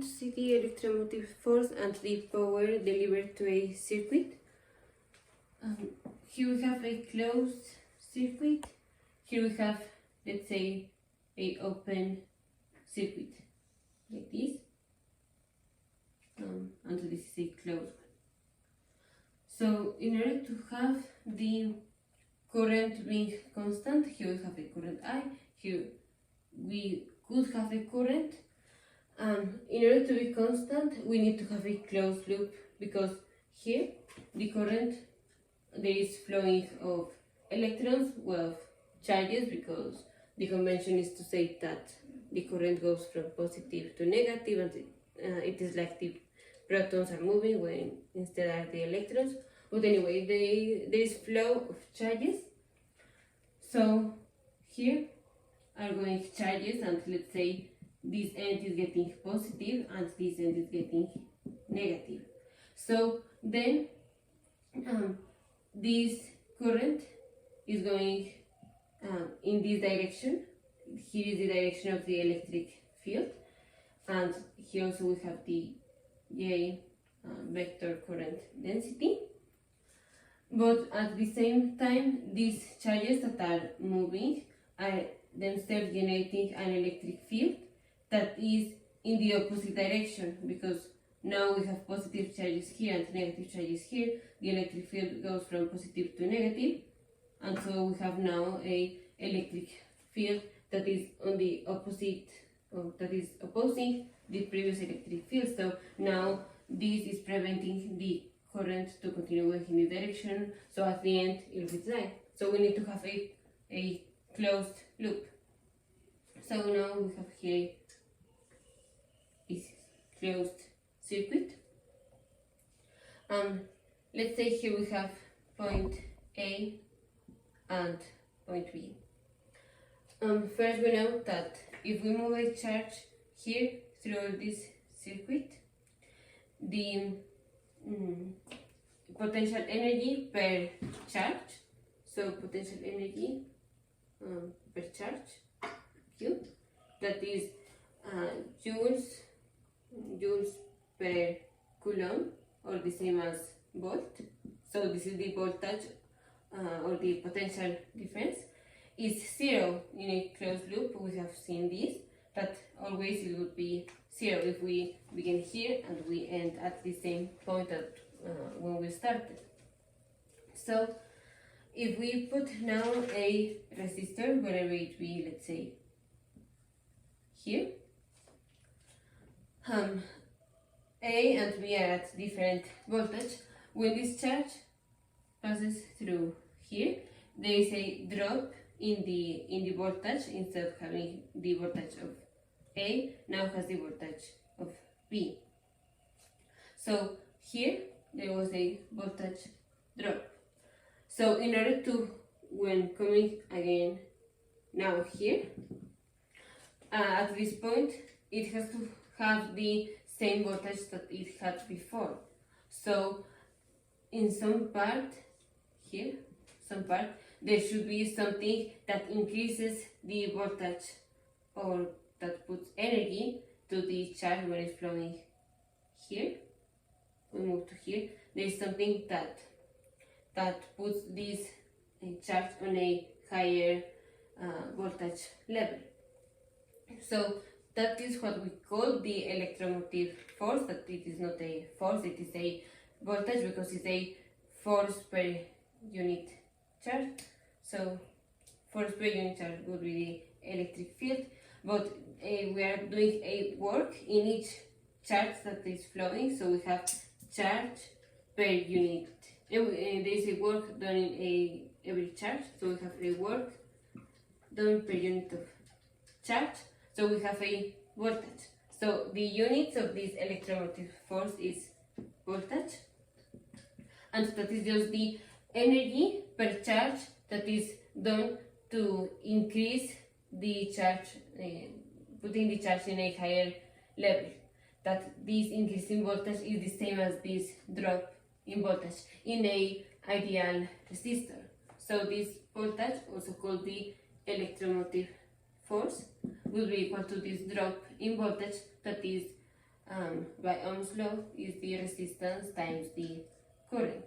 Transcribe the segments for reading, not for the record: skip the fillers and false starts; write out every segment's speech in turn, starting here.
to see the electromotive force and the power delivered to a circuit. Here we have a closed circuit. Here we have, let's say, a open circuit, like this. And this is a closed one. So in order to have the current being constant, here we have a current I, here we could have a current. In order to be constant, we need to have a closed loop, because here the current, there is flowing of electrons, well, charges, because the convention is to say that the current goes from positive to negative, and it is like the protons are moving when instead are the electrons. But anyway, there is flow of charges. So here are going charges, and let's say this end is getting positive and this end is getting negative. So then this current is going in this direction. Here is the direction of the electric field, and here also we have the J vector current density. But at the same time, these charges that are moving are themselves generating an electric field that is in the opposite direction, because now we have positive charges here and negative charges here. The electric field goes from positive to negative, and so we have now a electric field that is on the opposite, or that is opposing the previous electric field. So now this is preventing the current to continue going in the direction, so at the end it will die. So we need to have a closed loop. So now we have here is closed circuit. Let's say here we have point A and point B. First, we know that if we move a charge here through this circuit, the potential energy per charge, so potential energy per charge, Q, that is joules per coulomb, or the same as volt. So this is the voltage or the potential difference, is zero in a closed loop. We have seen this, that always it would be zero if we begin here and we end at the same point at when we started. So if we put now a resistor, wherever it be, let's say here, A and B are at different voltage. When this charge passes through here, there is a drop in the voltage. Instead of having the voltage of A, now has the voltage of B. So here there was a voltage drop. So in order to, when coming again now here, at this point it has to have the same voltage that it had before. So in some part here, there should be something that increases the voltage, or that puts energy to the charge when it's flowing here. We move to here. There is something that puts this charge on a higher voltage level. So that is what we call the electromotive force. That it is not a force, it is a voltage, because it's a force per unit charge. So force per unit charge would be the electric field, but we are doing a work in each charge that is flowing. So we have charge per unit. There is a work done in every charge, so we have a work done per unit of charge. So we have a voltage. So the units of this electromotive force is voltage, and that is just the energy per charge that is done to increase the charge, putting the charge in a higher level. That this increase in voltage is the same as this drop in voltage in a ideal resistor. So this voltage, also called the electromotive force, will be equal to this drop in voltage that is by Ohm's law is the resistance times the current.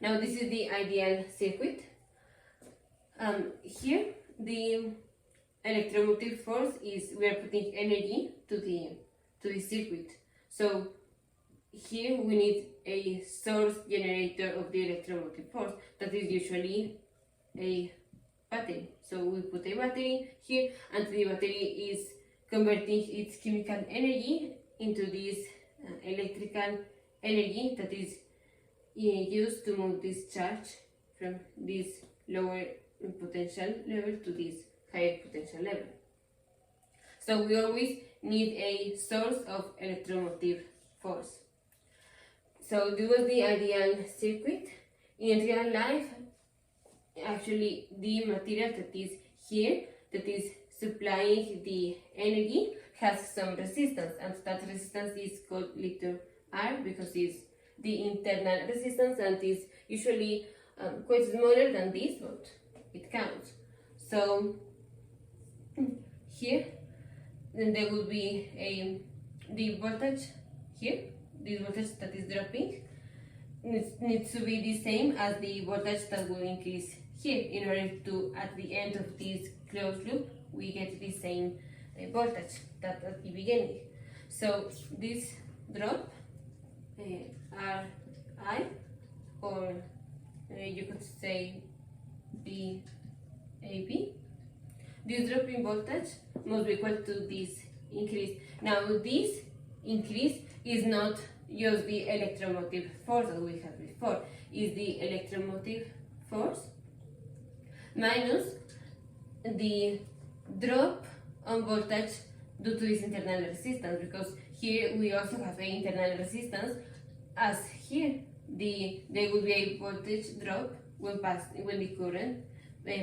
Now this is the ideal circuit. Here the electromotive force is, we are putting energy to the circuit. So here we need a source generator of the electromotive force, that is usually a battery. So we put a battery here, and the battery is converting its chemical energy into this electrical energy that is used to move this charge from this lower potential level to this higher potential level. So we always need a source of electromotive force. So this was the ideal circuit. In real life, actually the material that is here, that is supplying the energy, has some resistance, and that resistance is called little r because it's the internal resistance, and is usually quite smaller than this, but it counts. So here, then there will be the voltage here, this voltage that is dropping needs to be the same as the voltage that will increase here, in order to, at the end of this closed loop, we get the same voltage that at the beginning. So this drop, Ri, or you could say the AB, this drop in voltage must be equal to this increase. Now this increase is not just the electromotive force that we had before, is the electromotive force minus the drop on voltage due to this internal resistance, because here we also have an internal resistance, as here there will be a voltage drop when the current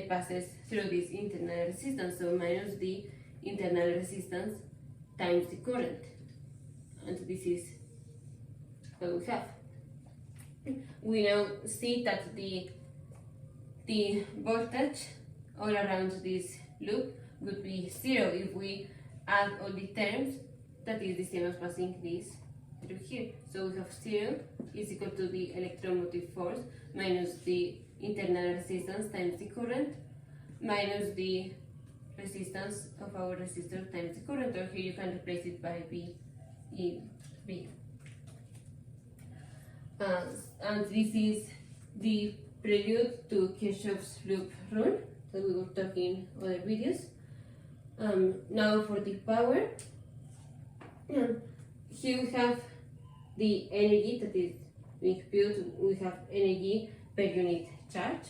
passes through this internal resistance, so minus the internal resistance times the current, and this is what we have. We now see that the voltage all around this loop would be 0 if we add all the terms, that is the same as passing this through here. So we have 0 is equal to the electromotive force minus the internal resistance times the current minus the resistance of our resistor times the current, or here you can replace it by V in V. And this is the prelude to Kirchhoff's loop rule that we will talk in other videos. Now for the power, here we have the energy that is being built, we have energy per unit charge,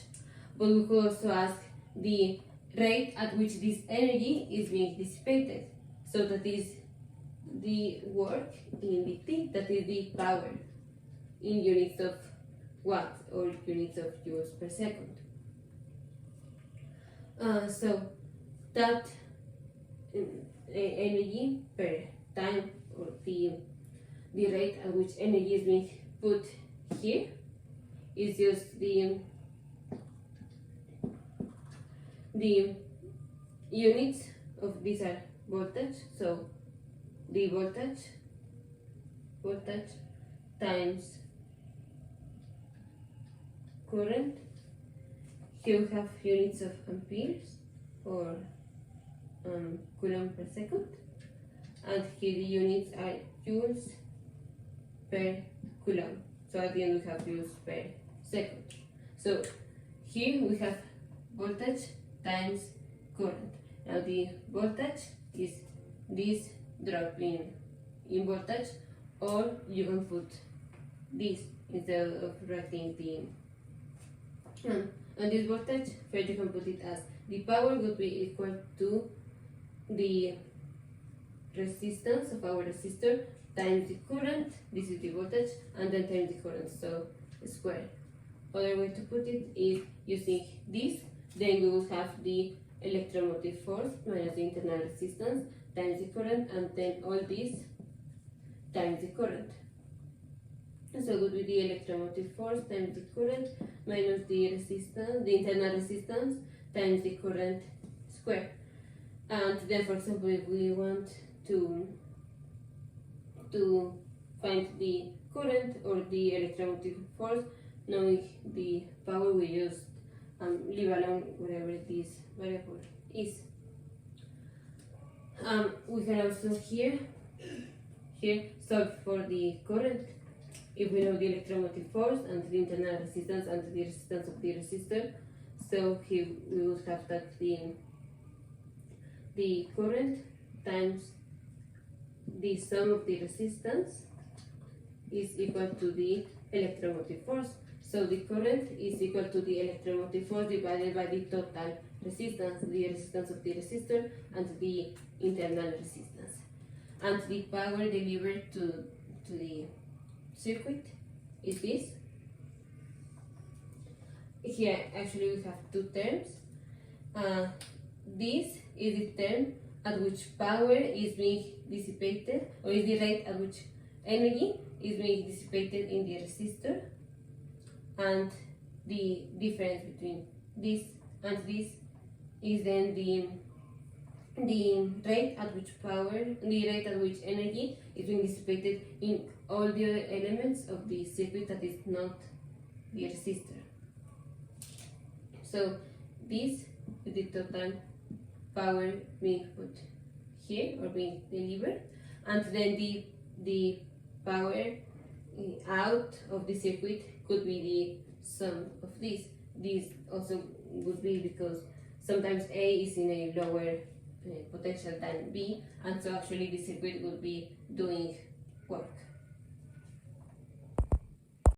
but we could also ask the rate at which this energy is being dissipated. So that is the work in the T, that is the power in units of watts or units of joules per second. So that energy per time, or the rate at which energy is being put here, is just the units of these are voltage. So the voltage times current. Here we have units of amperes or coulomb per second, and here the units are joules per coulomb. So at the end we have joules per second. So here we have voltage times current. Now the voltage is this drop in voltage, or you can put this instead of writing the and this voltage, first you can put it as the power would be equal to the resistance of our resistor times the current, this is the voltage, and then times the current, so square. Other way to put it is using this, then we will have the electromotive force minus the internal resistance times the current, and then all this times the current. So it would be the electromotive force times the current minus the resistance, the internal resistance times the current square. And then, for example, if we want to to find the current or the electromotive force. Knowing the power, we just leave alone whatever this variable is. We can also here solve for the current if we know the electromotive force and the internal resistance and the resistance of the resistor. So here we would have that the current times the sum of the resistance is equal to the electromotive force. So the current is equal to the electromotive force divided by the total resistance, the resistance of the resistor and the internal resistance. And the power delivered to the circuit is this. Here actually we have two terms. This is the term at which power is being dissipated, or is the rate at which energy is being dissipated in the resistor, and the difference between this and this is then the rate at which energy is being dissipated in all the other elements of the circuit that is not the resistor. So this is the total power being put here or being delivered, and then the power out of the circuit could be the sum of this. This also would be because sometimes A is in a lower potential than B, and so actually the circuit would be doing work.